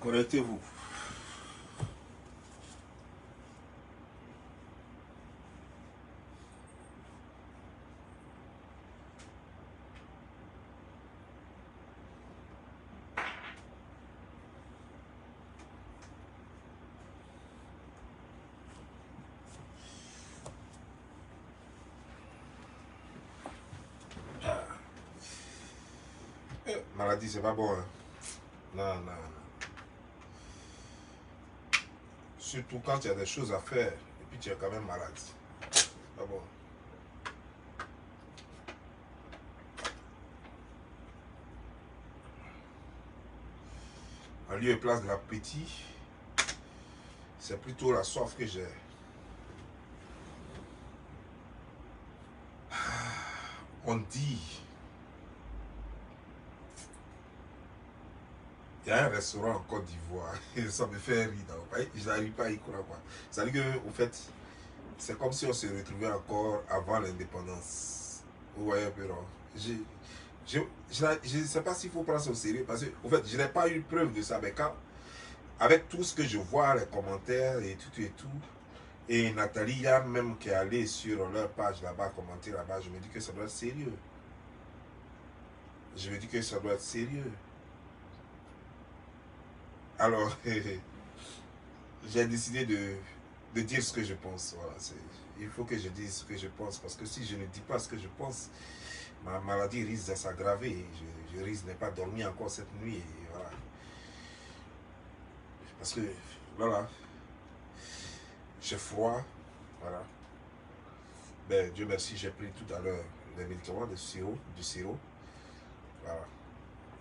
Connectez-vous. Maladie, c'est pas bon. Hein. Non, non, non. Surtout quand il y a des choses à faire et puis tu es quand même malade. C'est pas bon. En lieu et place de l'appétit, c'est plutôt la soif que j'ai. On dit, il y a un restaurant en Côte d'Ivoire, et ça me fait rire. Je n'arrive pas à y croire. Ça veut dire qu'au fait, c'est comme si on se retrouvait encore avant l'indépendance. Vous voyez un peu, non? Je ne sais pas s'il faut prendre ça au sérieux, parce que, au fait, je n'ai pas eu preuve de ça, mais quand, avec tout ce que je vois, les commentaires et tout, et Nathalie Yann même qui est allée sur leur page là-bas, commenter là-bas, je me dis que ça doit être sérieux. Je me dis que ça doit être sérieux. Alors, j'ai décidé de dire ce que je pense. Voilà, il faut que je dise ce que je pense, parce que si je ne dis pas ce que je pense, ma maladie risque de s'aggraver. Je risque de ne pas dormir encore cette nuit. Et voilà. Parce que, voilà, j'ai froid. Voilà. Ben, Dieu merci, j'ai pris tout à l'heure les médicaments du sirop. Voilà.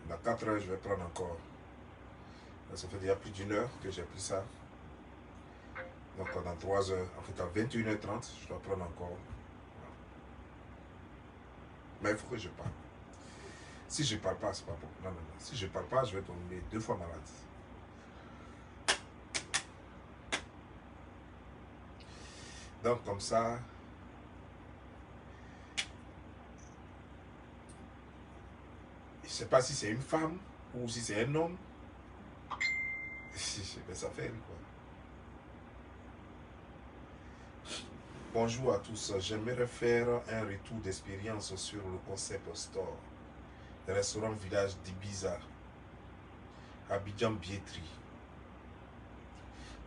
Dans 4 heures, je vais prendre encore. Ça fait déjà plus d'1 heure que j'ai pris ça. Donc, dans 3 heures, en fait, à 21h30, je dois prendre encore. Voilà. Mais il faut que je parle. Si je ne parle pas, c'est pas bon. Non, non, non. Si je ne parle pas, je vais tomber 2 fois malade. Donc, comme ça, je ne sais pas si c'est une femme ou si c'est un homme. Mais ça fait quoi. Bonjour à tous. J'aimerais faire un retour d'expérience sur le concept store. Le restaurant village d'Ibiza, Abidjan Bietri.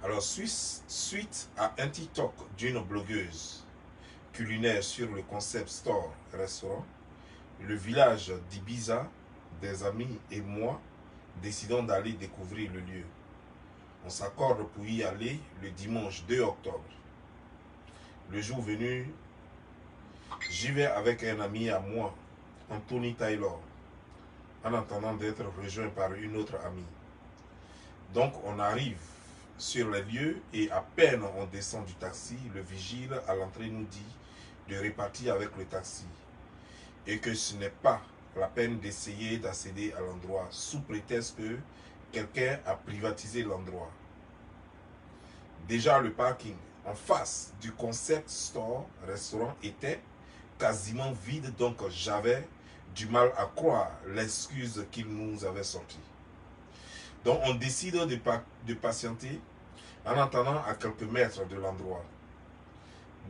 Alors, suite à un TikTok d'une blogueuse culinaire sur le concept store restaurant, le village d'Ibiza, des amis et moi décidons d'aller découvrir le lieu. On s'accorde pour y aller le dimanche 2 octobre. Le jour venu, j'y vais avec un ami à moi, Anthony Taylor, en attendant d'être rejoint par une autre amie. Donc on arrive sur les lieux et à peine on descend du taxi, le vigile à l'entrée nous dit de repartir avec le taxi et que ce n'est pas la peine d'essayer d'accéder à l'endroit sous prétexte que quelqu'un a privatisé l'endroit. Déjà le parking en face du concept store restaurant était quasiment vide, donc j'avais du mal à croire l'excuse qu'il nous avait sortie. Donc on décide de patienter en attendant à quelques mètres de l'endroit.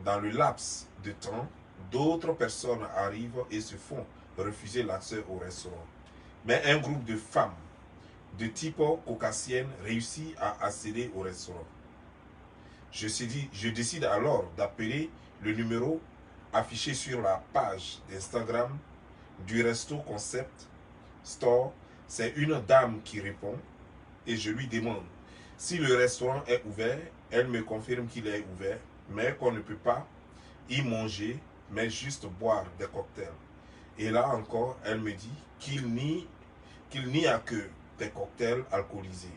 Dans le laps de temps, d'autres personnes arrivent et se font refuser l'accès au restaurant. Mais un groupe de femmes de type caucasienne réussit à accéder au restaurant. Je décide alors d'appeler le numéro affiché sur la page d'Instagram du resto concept store. C'est une dame qui répond et je lui demande si le restaurant est ouvert. Elle me confirme qu'il est ouvert, mais qu'on ne peut pas y manger, mais juste boire des cocktails. Et là encore, elle me dit qu'il n'y a que des cocktails alcoolisés.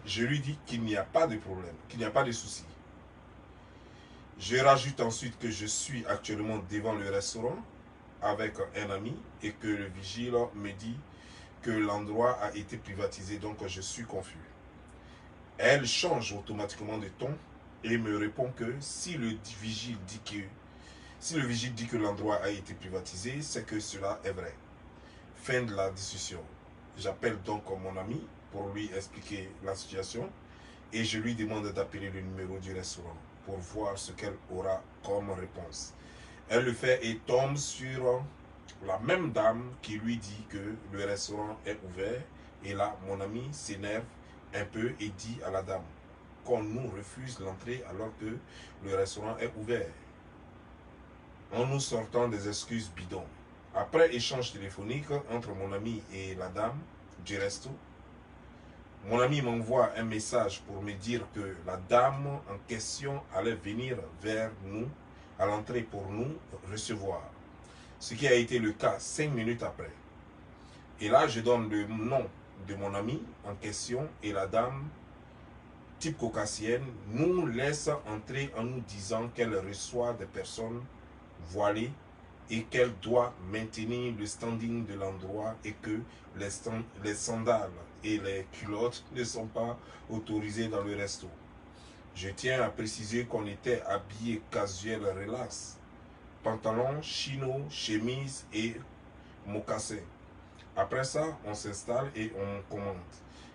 Je lui dis qu'il n'y a pas de problème, qu'il n'y a pas de souci. Je rajoute ensuite que je suis actuellement devant le restaurant avec un ami et que le vigile me dit que l'endroit a été privatisé, donc je suis confus. Elle change automatiquement de ton et me répond que si le vigile dit que l'endroit a été privatisé, c'est que cela est vrai. Fin de la discussion. J'appelle donc mon ami pour lui expliquer la situation et je lui demande d'appeler le numéro du restaurant pour voir ce qu'elle aura comme réponse. Elle le fait et tombe sur la même dame qui lui dit que le restaurant est ouvert. Et là, mon ami s'énerve un peu et dit à la dame qu'on nous refuse l'entrée alors que le restaurant est ouvert, en nous sortant des excuses bidons. Après échange téléphonique entre mon ami et la dame du resto, mon ami m'envoie un message pour me dire que la dame en question allait venir vers nous à l'entrée pour nous recevoir. Ce qui a été le cas 5 minutes après. Et là, je donne le nom de mon ami en question et la dame, type caucasienne, nous laisse entrer en nous disant qu'elle reçoit des personnes voilées et qu'elle doit maintenir le standing de l'endroit et que les sandales et les culottes ne sont pas autorisées dans le resto. Je tiens à préciser qu'on était habillé casuel relax, pantalon, chino, chemise et mocassin. Après ça, on s'installe et on commande.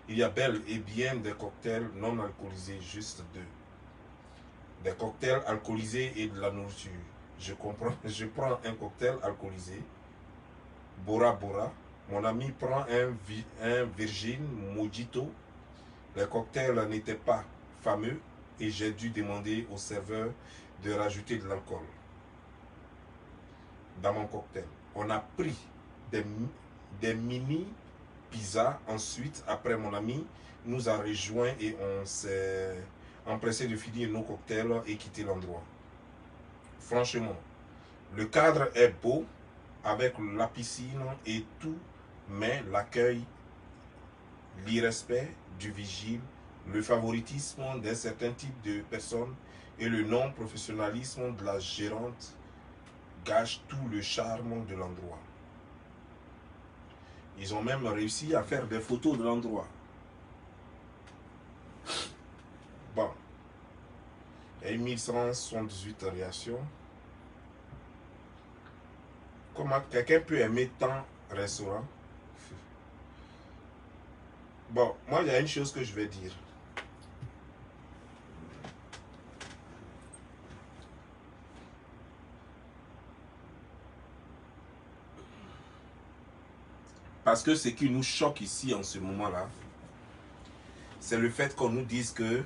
Il y a bel et bien des cocktails non alcoolisés, juste 2. Des cocktails alcoolisés et de la nourriture. Je prends un cocktail alcoolisé, Bora Bora. Mon ami prend un Virgin Mojito. Les cocktails n'étaient pas fameux et j'ai dû demander au serveur de rajouter de l'alcool dans mon cocktail. On a pris des mini pizzas ensuite. Après, mon ami nous a rejoints et on s'est empressé de finir nos cocktails et quitter l'endroit. Franchement, le cadre est beau avec la piscine et tout, mais l'accueil, l'irrespect du vigile, le favoritisme d'un certain type de personnes et le non-professionnalisme de la gérante gâchent tout le charme de l'endroit. Ils ont même réussi à faire des photos de l'endroit. Bon, il y a eu 1178 réactions. Comment quelqu'un peut aimer tant restaurant? Bon, moi, il y a une chose que je vais dire. Parce que ce qui nous choque ici en ce moment-là, c'est le fait qu'on nous dise qu'un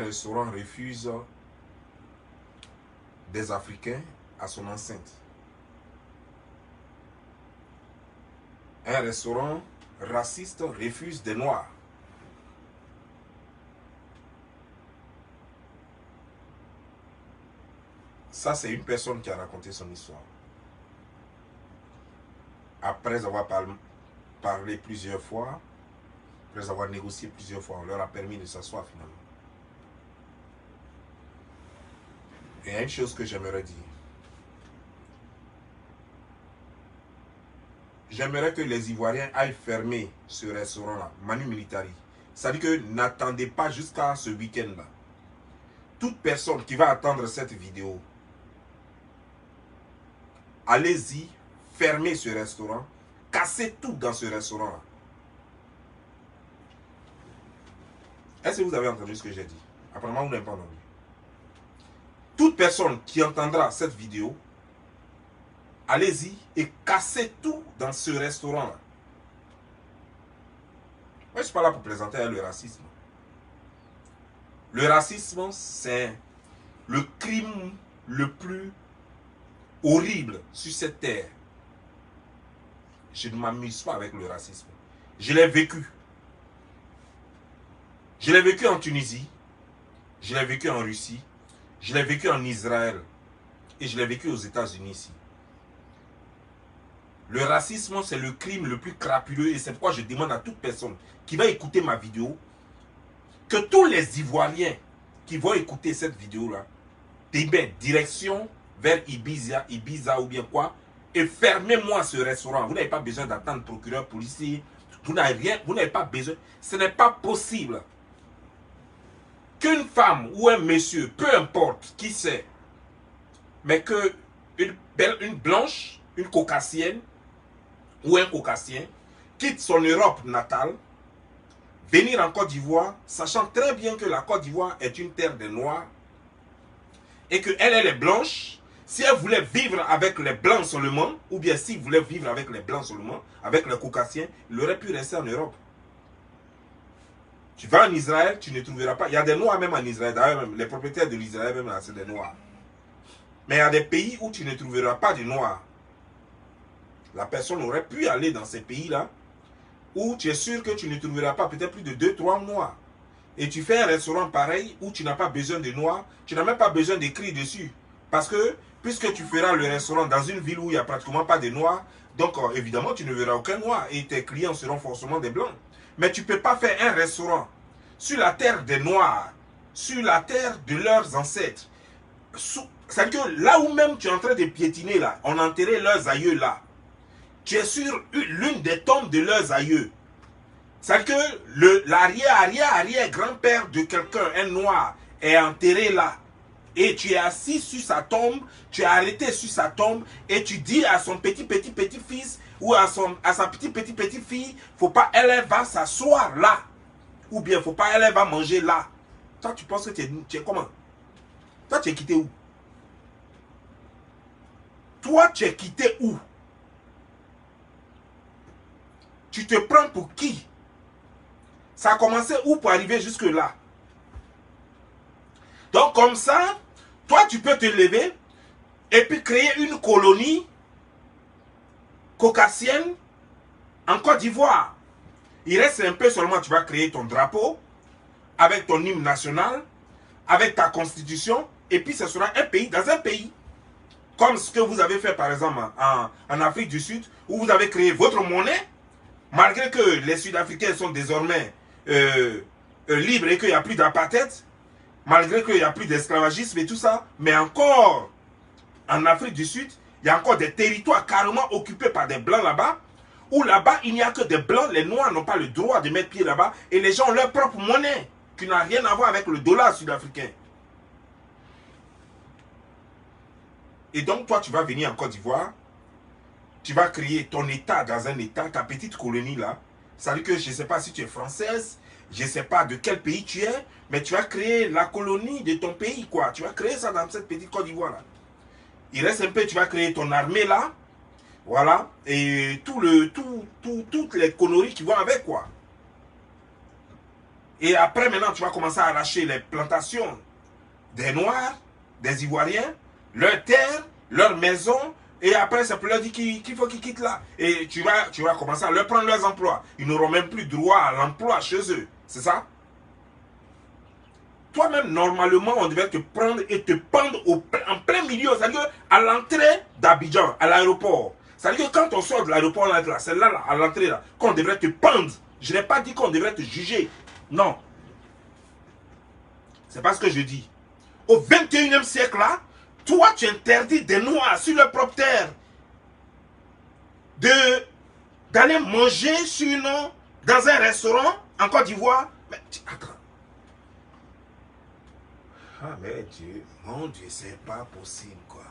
restaurant refuse des Africains à son enceinte. Un restaurant raciste refuse des Noirs. Ça, c'est une personne qui a raconté son histoire. Après avoir parlé plusieurs fois, après avoir négocié plusieurs fois, on leur a permis de s'asseoir finalement. Et il y a une chose que j'aimerais dire. J'aimerais que les Ivoiriens aillent fermer ce restaurant-là, Manu Militari. C'est-à-dire que n'attendez pas jusqu'à ce week-end-là. Toute personne qui va attendre cette vidéo, allez-y, fermez ce restaurant, cassez tout dans ce restaurant-là. Est-ce que vous avez entendu ce que j'ai dit? Apparemment, vous n'avez pas entendu. Toute personne qui entendra cette vidéo, allez-y et cassez tout dans ce restaurant-là. Moi, je ne suis pas là pour présenter le racisme. Le racisme, c'est le crime le plus horrible sur cette terre. Je ne m'amuse pas avec le racisme. Je l'ai vécu. Je l'ai vécu en Tunisie, je l'ai vécu en Russie, je l'ai vécu en Israël et je l'ai vécu aux États-Unis ici. Le racisme, c'est le crime le plus crapuleux et c'est pourquoi je demande à toute personne qui va écouter ma vidéo que tous les Ivoiriens qui vont écouter cette vidéo-là, direction vers Ibiza ou bien quoi, et fermez-moi ce restaurant. Vous n'avez pas besoin d'attendre procureur, policier, vous n'avez pas besoin. Ce n'est pas possible qu'une femme ou un monsieur, peu importe qui c'est, mais que une blanche une caucasienne ou un caucasien quitte son Europe natale, venir en Côte d'Ivoire, sachant très bien que la Côte d'Ivoire est une terre de Noirs et qu'elle, elle est blanche, si elle voulait vivre avec les blancs seulement, ou bien s'il voulait vivre avec les blancs seulement, avec les caucasiens, il aurait pu rester en Europe. Tu vas en Israël, tu ne trouveras pas. Il y a des Noirs même en Israël. D'ailleurs, les propriétaires de l'Israël, même, c'est des Noirs. Mais il y a des pays où tu ne trouveras pas de Noirs. La personne aurait pu aller dans ces pays-là, où tu es sûr que tu ne trouveras pas peut-être plus de 2-3 Noirs. Et tu fais un restaurant pareil, où tu n'as pas besoin de Noirs, tu n'as même pas besoin d'écrire dessus. Parce que, puisque tu feras le restaurant dans une ville où il n'y a pratiquement pas de Noirs, donc évidemment, tu ne verras aucun Noir. Et tes clients seront forcément des Blancs. Mais tu ne peux pas faire un restaurant sur la terre des Noirs, sur la terre de leurs ancêtres. C'est-à-dire que là où même tu es en train de piétiner, là, on a enterré leurs aïeux là. Tu es sur l'une des tombes de leurs aïeux. C'est-à-dire que l'arrière-arrière-arrière-grand-père de quelqu'un, un Noir, est enterré là. Et tu es assis sur sa tombe, tu es arrêté sur sa tombe, et tu dis à son petit-petit-petit-fils, ou à sa petite-petite-petite-fille, faut pas, elle va s'asseoir là. Ou bien, faut pas, elle va manger là. Toi, tu penses que tu es comment? Toi, tu es quitté où? Toi, tu es quitté où? Tu te prends pour qui? Ça a commencé où pour arriver jusque là? Donc, comme ça, toi, tu peux te lever et puis créer une colonie caucasienne en Côte d'Ivoire. Il reste un peu seulement, tu vas créer ton drapeau avec ton hymne national, avec ta constitution, et puis ce sera un pays dans un pays. Comme ce que vous avez fait par exemple en Afrique du Sud, où vous avez créé votre monnaie, malgré que les Sud-Africains sont désormais libres et qu'il n'y a plus d'apartheid, malgré qu'il n'y a plus d'esclavagisme et tout ça, mais encore en Afrique du Sud, il y a encore des territoires carrément occupés par des blancs là-bas, où là-bas il n'y a que des blancs, les noirs n'ont pas le droit de mettre pied là-bas, et les gens ont leur propre monnaie, qui n'a rien à voir avec le dollar sud-africain. Et donc toi tu vas venir en Côte d'Ivoire, tu vas créer ton état dans un état, ta petite colonie là, c'est-à-dire que je ne sais pas si tu es française, je ne sais pas de quel pays tu es, mais tu vas créer la colonie de ton pays, quoi. Tu vas créer ça dans cette petite Côte d'Ivoire là. Il reste un peu, tu vas créer ton armée là, voilà, et toutes les conneries qui vont avec, quoi. Et après, maintenant, tu vas commencer à arracher les plantations des Noirs, des Ivoiriens, leurs terres, leurs maisons, et après, c'est pour leur dire qu'il faut qu'ils quittent là. Et tu vas commencer à leur prendre leurs emplois. Ils n'auront même plus droit à l'emploi chez eux. C'est ça? Toi-même, normalement, on devait te prendre et te pendre en plein milieu. C'est-à-dire à l'entrée d'Abidjan, à l'aéroport. C'est-à-dire que quand on sort de l'aéroport, là, c'est là, à l'entrée, là, qu'on devrait te pendre. Je n'ai pas dit qu'on devrait te juger. Non. C'est pas ce que je dis. Au 21e siècle, là, toi, tu interdis des Noirs sur leur propre terre d'aller manger dans un restaurant en Côte d'Ivoire. Mais attends. Ah, mais Dieu, mon Dieu, c'est pas possible, quoi.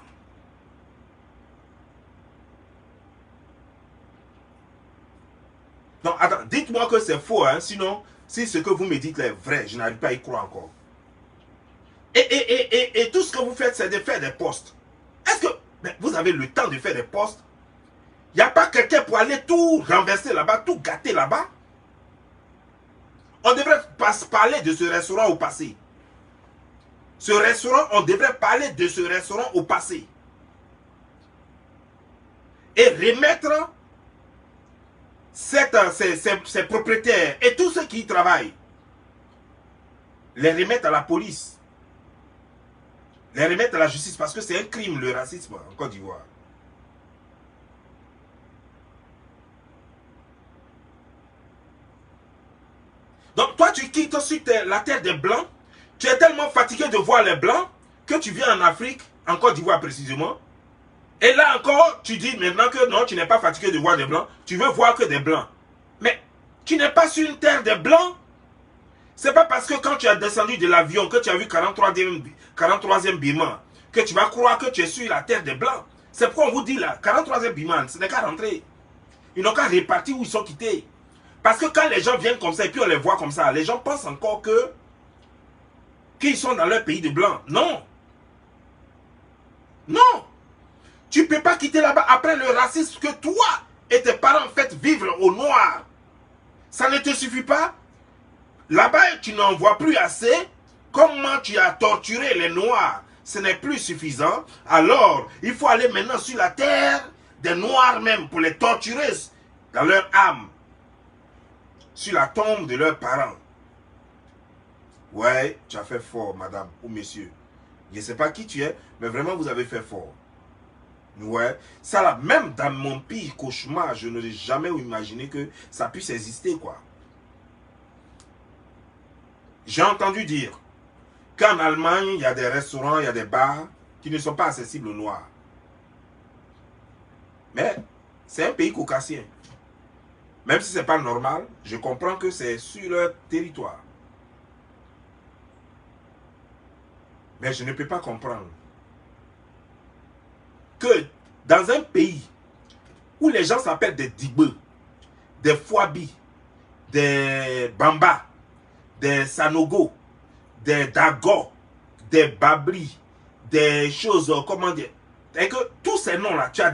Non, attends, dites-moi que c'est faux, hein, sinon, si ce que vous me dites est vrai, je n'arrive pas à y croire encore. Et tout ce que vous faites, c'est de faire des postes. Est-ce que vous avez le temps de faire des postes? Il n'y a pas quelqu'un pour aller tout renverser là-bas, tout gâter là-bas? On devrait parler de ce restaurant au passé. Ce restaurant, on devrait parler de ce restaurant au passé. Et remettre ces propriétaires et tous ceux qui y travaillent, les remettre à la police. Les remettre à la justice parce que c'est un crime le racisme en Côte d'Ivoire. Donc toi tu quittes ensuite la terre des Blancs. Tu es tellement fatigué de voir les Blancs que tu viens en Afrique, en Côte d'Ivoire précisément. Et là encore, tu dis maintenant que non, tu n'es pas fatigué de voir des Blancs. Tu veux voir que des Blancs. Mais tu n'es pas sur une terre des Blancs. C'est pas parce que quand tu as descendu de l'avion, que tu as vu 43e Birman, que tu vas croire que tu es sur la terre des Blancs. C'est pourquoi on vous dit là, 43e Biman, ce n'est qu'à rentrer. Ils n'ont qu'à répartir où ils sont quittés. Parce que quand les gens viennent comme ça et puis on les voit comme ça, les gens pensent encore qu'ils sont dans leur pays de blanc. Non. Non. Tu ne peux pas quitter là-bas après le racisme que toi et tes parents faites vivre au noir. Ça ne te suffit pas. Là-bas, tu n'en vois plus assez. Comment tu as torturé les noirs, ce n'est plus suffisant. Alors, il faut aller maintenant sur la terre des noirs même pour les torturer dans leur âme. Sur la tombe de leurs parents. Ouais, tu as fait fort, madame ou monsieur. Je ne sais pas qui tu es, mais vraiment, vous avez fait fort. Ouais, ça là, même dans mon pire cauchemar, je n'aurais jamais imaginé que ça puisse exister, quoi. J'ai entendu dire qu'en Allemagne, il y a des restaurants, il y a des bars qui ne sont pas accessibles aux Noirs. Mais c'est un pays caucasien. Même si ce n'est pas normal, je comprends que c'est sur leur territoire. Mais je ne peux pas comprendre que dans un pays où les gens s'appellent des Dibeux, des Fwabi, des Bamba, des Sanogo, des Dago, des Babri, des choses, comment dire, et que tous ces noms-là, tu as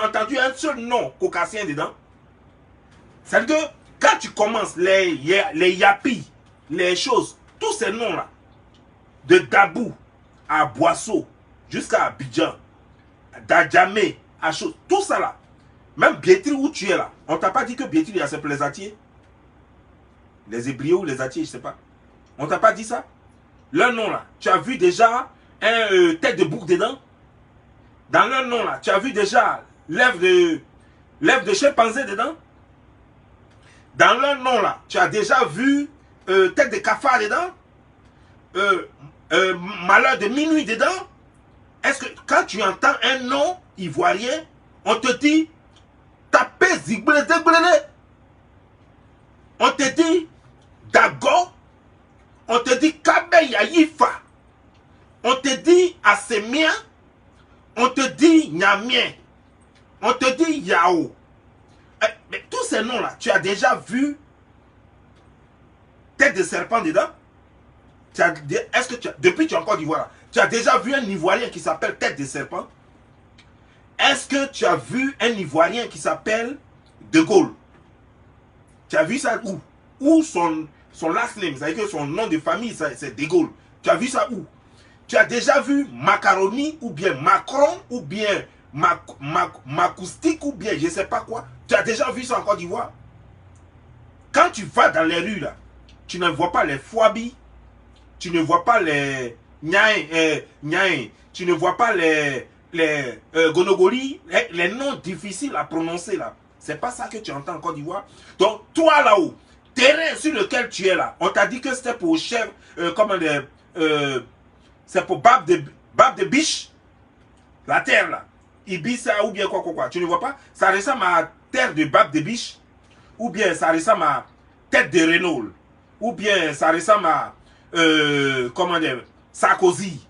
entendu un seul nom caucasien dedans. C'est-à-dire que quand tu commences les Yapis, les choses, tous ces noms-là, de Dabou à Boisseau, jusqu'à Abidjan, d'Adjamé, à chose, tout ça là, même Biétri où tu es là, on t'a pas dit que Biétri il y a ses plaisatiers, les ébriaux ou les atiers, je sais pas. On t'a pas dit ça? Leur nom là, tu as vu déjà un tête de bouc dedans? Dans leur nom là, tu as vu déjà lèvres de chimpanzé dedans? Dans leur nom là, tu as déjà vu tête de cafard dedans? Malheur de minuit dedans? Est-ce que quand tu entends un nom ivoirien, on te dit tapez zigbele. On te dit Dago, on te dit Kabe Yayifa, on te dit Asemia, on te dit Nyamien, on te dit Yao. Mais tous ces noms-là, tu as déjà vu tête de serpent dedans? Est-ce que depuis tu es encore d'Ivoire, tu as déjà vu un Ivoirien qui s'appelle tête de serpent? Est-ce que tu as vu un Ivoirien qui s'appelle De Gaulle? Tu as vu ça où? Où son last name, c'est-à-dire que son nom de famille, c'est De Gaulle. Tu as vu ça où? Tu as déjà vu Macaroni ou bien Macron ou bien Macoustique ou bien je ne sais pas quoi? Tu as déjà vu ça en Côte d'Ivoire? Quand tu vas dans les rues là, tu ne vois pas les Fwabi, tu ne vois pas les Nyaï, tu ne vois pas les Gonogori, les noms difficiles à prononcer là. C'est pas ça que tu entends en Côte d'Ivoire. Donc, toi là-haut, terrain sur lequel tu es là, on t'a dit que c'était pour chef, c'est pour Bab de Biche, la terre là, Ibissa ou bien quoi. Tu ne vois pas? Ça ressemble à terre de Bab de Biche, ou bien ça ressemble à tête de Renault, ou bien ça ressemble à, comment dire, Sarkozy.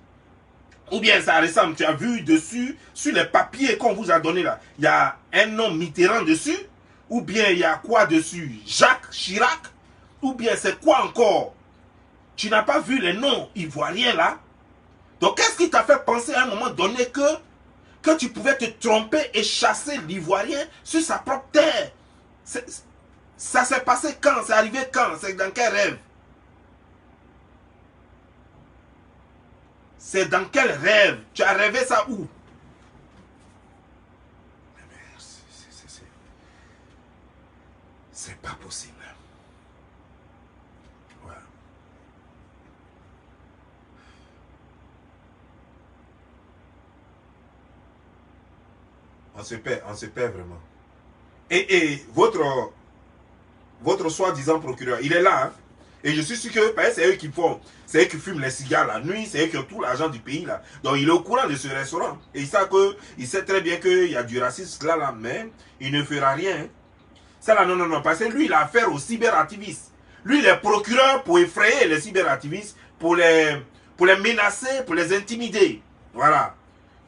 Ou bien ça ressemble, tu as vu dessus, sur les papiers qu'on vous a donné là, il y a un nom Mitterrand dessus, ou bien il y a quoi dessus? Jacques Chirac, ou bien c'est quoi encore? Tu n'as pas vu les noms ivoiriens là? Donc qu'est-ce qui t'a fait penser à un moment donné que tu pouvais te tromper et chasser l'Ivoirien sur sa propre terre? Ça s'est passé quand? C'est arrivé quand? C'est dans quel rêve? C'est dans quel rêve? Tu as rêvé ça où? C'est pas possible. Voilà. On se perd vraiment. Et votre soi-disant procureur, il est là, hein? Et je suis sûr que c'est eux qui font, c'est eux qui fument les cigares la nuit, c'est eux qui ont tout l'argent du pays là. Donc il est au courant de ce restaurant. Et il sait très bien qu'il y a du racisme là, mais il ne fera rien. Ça là, non, parce que lui il a affaire aux cyberactivistes. Lui il est procureur pour effrayer les cyberactivistes, pour les menacer, pour les intimider. Voilà.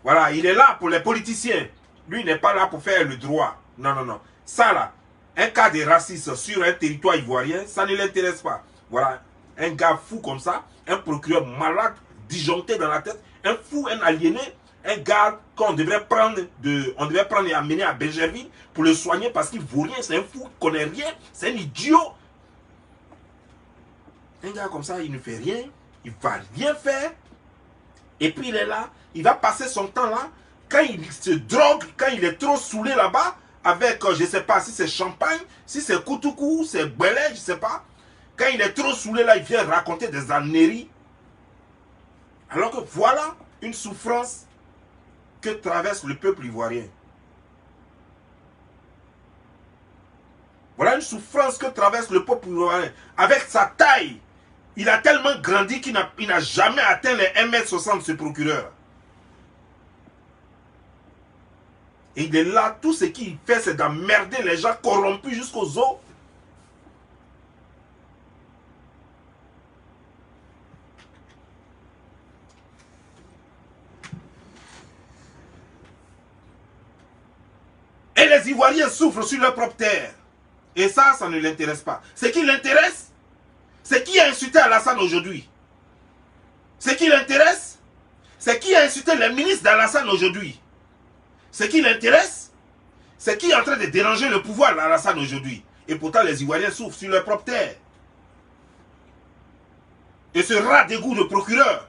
Voilà, il est là pour les politiciens. Lui, il n'est pas là pour faire le droit. Non, non, non. Ça, là, un cas de racisme sur un territoire ivoirien, ça ne l'intéresse pas. Voilà, un gars fou comme ça, un procureur malade, disjoncté dans la tête, un fou, un aliéné, un gars qu'on devrait prendre, et amener à Bergerville pour le soigner parce qu'il ne vaut rien, c'est un fou, il ne connaît rien, c'est un idiot. Un gars comme ça, il ne fait rien, il ne va rien faire. Et puis il est là, il va passer son temps là, quand il se drogue, quand il est trop saoulé là-bas, avec, je ne sais pas si c'est champagne, si c'est koutoukou, c'est belé, je ne sais pas. Quand il est trop saoulé là, il vient raconter des âneries. Alors que voilà une souffrance que traverse le peuple ivoirien. Voilà une souffrance que traverse le peuple ivoirien. Avec sa taille, il a tellement grandi qu'il n'a jamais atteint les 1,60 m, ce procureur. Et il est là, tout ce qu'il fait, c'est d'emmerder les gens corrompus jusqu'aux os. Et les Ivoiriens souffrent sur leur propre terre. Et ça ne l'intéresse pas. Ce qui l'intéresse, c'est qui a insulté Alassane aujourd'hui. Ce qui l'intéresse, c'est qui a insulté les ministres d'Alassane aujourd'hui. Ce qui l'intéresse, c'est qui est en train de déranger le pouvoir d'Alassane aujourd'hui. Et pourtant, les Ivoiriens souffrent sur leur propre terre. Et ce rat d'égout de procureur,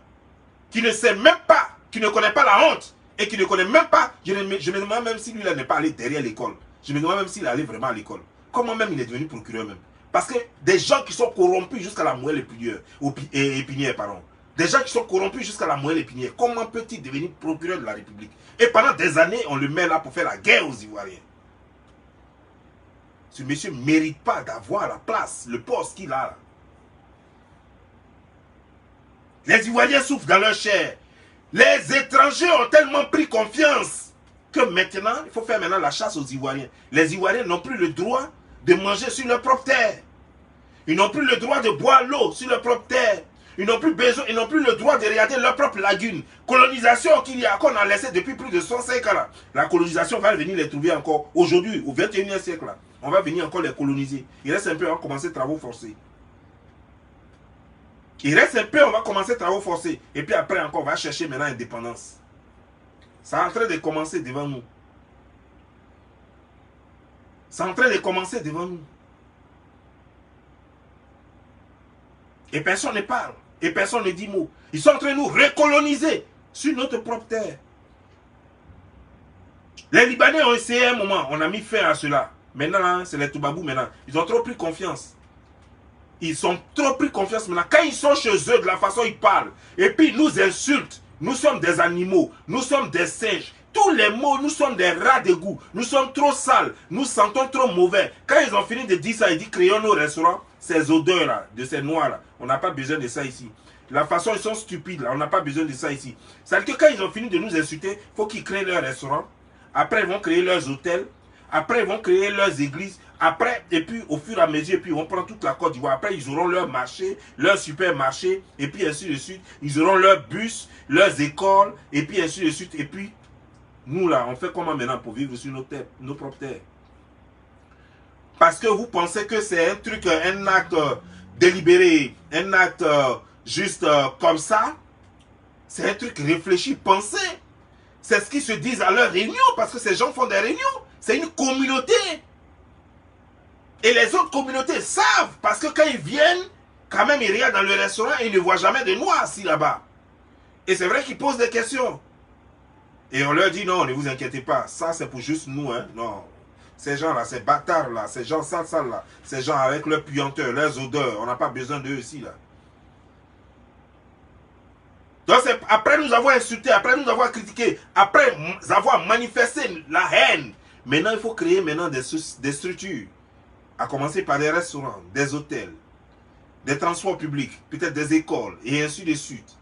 qui ne sait même pas, qui ne connaît pas la honte, et qui ne connaît même pas, je me demande même si lui n'est pas allé derrière l'école. Je me demande même s'il est allé vraiment à l'école. Comment même il est devenu procureur même. Parce que des gens qui sont corrompus jusqu'à la moelle épinière, pardon. Des gens qui sont corrompus jusqu'à la moelle épinière, comment peut-il devenir procureur de la République? Et pendant des années, on le met là pour faire la guerre aux Ivoiriens. Ce monsieur ne mérite pas d'avoir la place, le poste qu'il a là. Les Ivoiriens souffrent dans leur chair. Les étrangers ont tellement pris confiance que maintenant, il faut faire maintenant la chasse aux Ivoiriens. Les Ivoiriens n'ont plus le droit de manger sur leur propre terre. Ils n'ont plus le droit de boire l'eau sur leur propre terre. Ils n'ont plus le droit de regarder leur propre lagune. Colonisation qu'on a laissée depuis plus de 105 ans. Là. La colonisation va venir les trouver encore aujourd'hui, au 21e siècle. Là. On va venir encore les coloniser. Il reste un peu, on va commencer travaux forcés. Il reste un peu, on va commencer travaux forcés. Et puis après encore, on va chercher maintenant l'indépendance. C'est en train de commencer devant nous. C'est en train de commencer devant nous. Et personne ne parle. Et personne ne dit mot. Ils sont en train de nous recoloniser sur notre propre terre. Les Libanais ont essayé un moment. On a mis fin à cela. Maintenant, c'est les Toubabous maintenant. Ils ont trop pris confiance. Ils ont trop pris confiance maintenant. Quand ils sont chez eux, de la façon ils parlent, et puis ils nous insultent. Nous sommes des animaux. Nous sommes des singes. Tous les mots, nous sommes des rats d'égout. Nous sommes trop sales. Nous sentons trop mauvais. Quand ils ont fini de dire ça, ils disent créons nos restaurants. Ces odeurs-là, de ces noirs-là, on n'a pas besoin de ça ici. La façon, ils sont stupides, là, on n'a pas besoin de ça ici. C'est-à-dire que quand ils ont fini de nous insulter, il faut qu'ils créent leurs restaurants. Après, ils vont créer leurs hôtels. Après, ils vont créer leurs églises. Après, et puis, au fur et à mesure, puis, ils vont prendre toute la Côte d'Ivoire. Après, ils auront leur marché, leur supermarché, et puis, ainsi de suite. Ils auront leurs bus, leurs écoles, et puis, ainsi de suite. Et puis, nous, là, on fait comment maintenant pour vivre sur nos propres terres? Parce que vous pensez que c'est un truc, un acte délibéré, un acte juste comme ça. C'est un truc réfléchi, pensé. C'est ce qu'ils se disent à leurs réunions, parce que ces gens font des réunions. C'est une communauté. Et les autres communautés savent, parce que quand ils viennent, quand même, ils regardent dans le restaurant et ils ne voient jamais de noirs assis là-bas. Et c'est vrai qu'ils posent des questions. Et on leur dit, non, ne vous inquiétez pas, ça c'est pour juste nous, hein, non. Ces gens-là, ces bâtards-là, ces gens sales-là, ces gens avec leurs puanteurs, leurs odeurs, on n'a pas besoin d'eux aussi, là. Donc, après nous avoir insultés, après nous avoir critiqués, après avoir manifesté la haine, maintenant, il faut créer maintenant des structures. À commencer par des restaurants, des hôtels, des transports publics, peut-être des écoles, et ainsi de suite.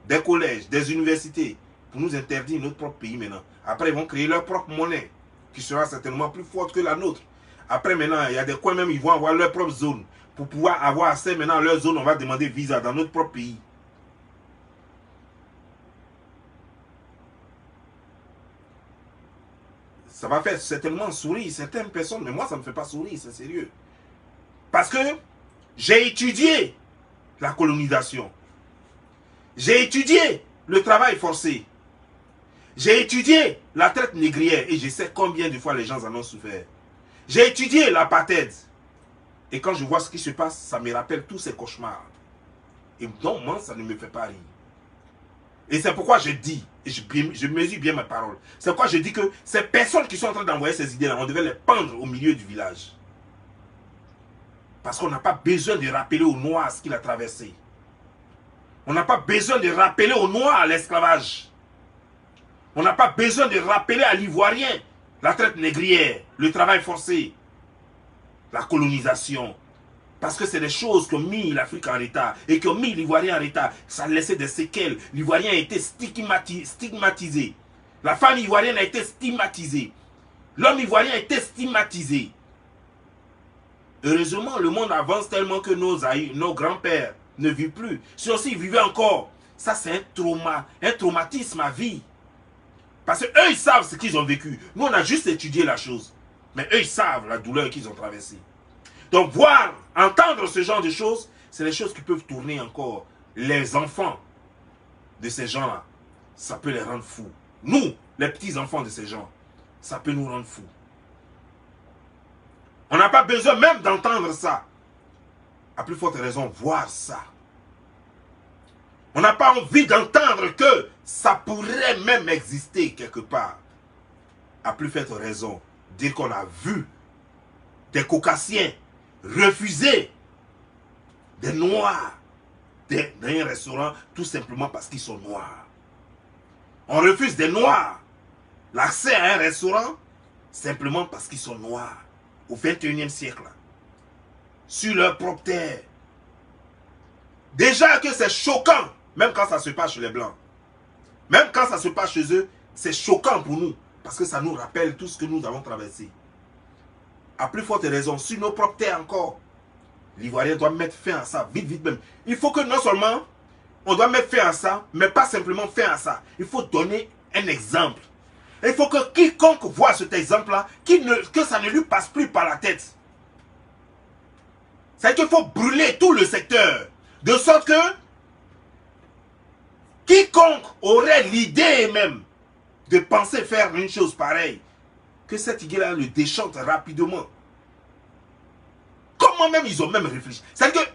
Des collèges, des universités, pour nous interdire notre propre pays maintenant. Après, ils vont créer leur propre monnaie, qui sera certainement plus forte que la nôtre. Après, maintenant, il y a des coins même, ils vont avoir leur propre zone. Pour pouvoir avoir accès maintenant à leur zone, on va demander visa dans notre propre pays. ça va faire certainement sourire certaines personnes, mais moi, ça ne me fait pas sourire, c'est sérieux. Parce que j'ai étudié la colonisation. J'ai étudié le travail forcé. J'ai étudié la traite négrière et je sais combien de fois les gens en ont souffert. J'ai étudié l'apartheid. Et quand je vois ce qui se passe, ça me rappelle tous ces cauchemars. Et donc, moi, ça ne me fait pas rire. Et c'est pourquoi je dis, et je mesure bien mes paroles, c'est pourquoi je dis que ces personnes qui sont en train d'envoyer ces idées-là, on devait les pendre au milieu du village. Parce qu'on n'a pas besoin de rappeler aux Noirs ce qu'il a traversé. On n'a pas besoin de rappeler aux Noirs l'esclavage. On n'a pas besoin de rappeler à l'Ivoirien la traite négrière, le travail forcé, la colonisation. Parce que c'est des choses qui ont mis l'Afrique en retard et qui ont mis l'Ivoirien en retard. Ça a laissé des séquelles. L'Ivoirien a été stigmatisé. La femme ivoirienne a été stigmatisée. L'homme ivoirien a été stigmatisé. Heureusement, le monde avance tellement que nos grands-pères ne vivent plus. Si aussi ils vivaient encore, ça c'est un traumatisme à vie. Parce qu'eux, ils savent ce qu'ils ont vécu. Nous, on a juste étudié la chose. Mais eux, ils savent la douleur qu'ils ont traversée. Donc, voir, entendre ce genre de choses, c'est les choses qui peuvent tourner encore. Les enfants de ces gens-là, ça peut les rendre fous. Nous, les petits-enfants de ces gens, ça peut nous rendre fous. On n'a pas besoin même d'entendre ça. À plus forte raison, voir ça. On n'a pas envie d'entendre que ça pourrait même exister quelque part. À plus forte raison, dire qu'on a vu des caucasiens refuser des noirs dans un restaurant tout simplement parce qu'ils sont noirs. On refuse des noirs l'accès à un restaurant simplement parce qu'ils sont noirs au 21e siècle. Sur leur propre terre. Déjà que c'est choquant, même quand ça se passe chez les Blancs. Même quand ça se passe chez eux, c'est choquant pour nous. Parce que ça nous rappelle tout ce que nous avons traversé. À plus forte raison, sur nos propres terres encore, l'Ivoirien doit mettre fin à ça, vite, vite même. Il faut que non seulement, on doit mettre fin à ça, mais pas simplement fin à ça. Il faut donner un exemple. Il faut que quiconque voit cet exemple-là, que ça ne lui passe plus par la tête. C'est qu'il faut brûler tout le secteur. De sorte que, quiconque aurait l'idée même de penser faire une chose pareille, que cette idée-là le déchante rapidement. Comment même ils ont même réfléchi. C'est-à-dire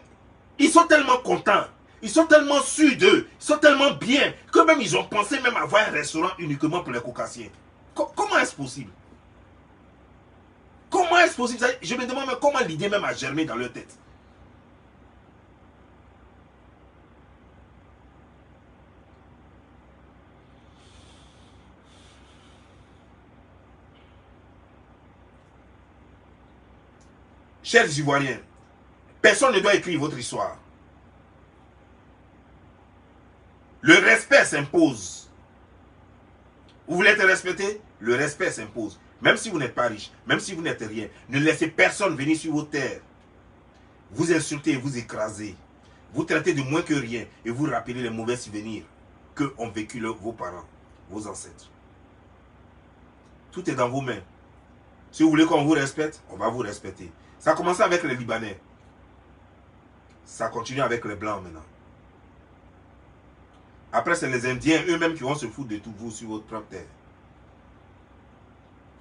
qu'ils sont tellement contents, ils sont tellement sûrs d'eux, ils sont tellement bien, que même ils ont pensé même avoir un restaurant uniquement pour les caucasiens. Comment est-ce possible? Comment est-ce possible? Je me demande même comment l'idée même a germé dans leur tête. Chers Ivoiriens, personne ne doit écrire votre histoire. Le respect s'impose. Vous voulez être respecté? Le respect s'impose. Même si vous n'êtes pas riche, même si vous n'êtes rien, ne laissez personne venir sur vos terres. Vous insulter, vous écraser. Vous traitez de moins que rien et vous rappelez les mauvais souvenirs que ont vécu vos parents, vos ancêtres. Tout est dans vos mains. Si vous voulez qu'on vous respecte, on va vous respecter. Ça a commencé avec les Libanais. Ça continue avec les Blancs maintenant. Après, c'est les Indiens eux-mêmes qui vont se foutre de tout vous sur votre propre terre.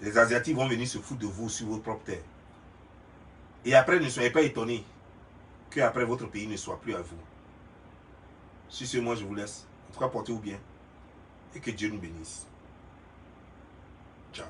Les Asiatiques vont venir se foutre de vous sur votre propre terre. Et après, ne soyez pas étonnés qu'après votre pays ne soit plus à vous. Sur ce, moi je vous laisse. En tout cas, portez-vous bien. Et que Dieu nous bénisse. Ciao.